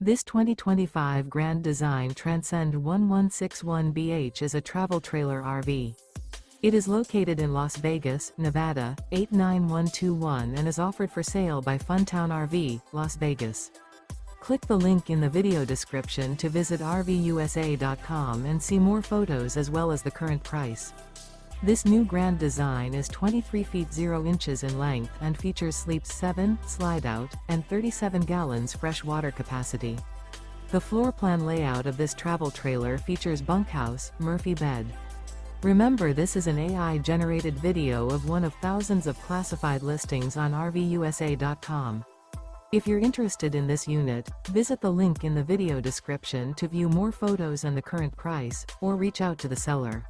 This 2025 Grand Design Transcend 1161BH is a travel trailer RV. It is located in Las Vegas, Nevada, 89121 and is offered for sale by Funtown RV, Las Vegas. Click the link in the video description to visit RVUSA.com and see more photos as well as the current price. This new Grand Design is 23 feet 0 inches in length and features sleeps 7, slide-out, and 37 gallons fresh water capacity. The floor plan layout of this travel trailer features bunkhouse, Murphy bed. Remember, this is an AI-generated video of one of thousands of classified listings on RVUSA.com. If you're interested in this unit, visit the link in the video description to view more photos and the current price, or reach out to the seller.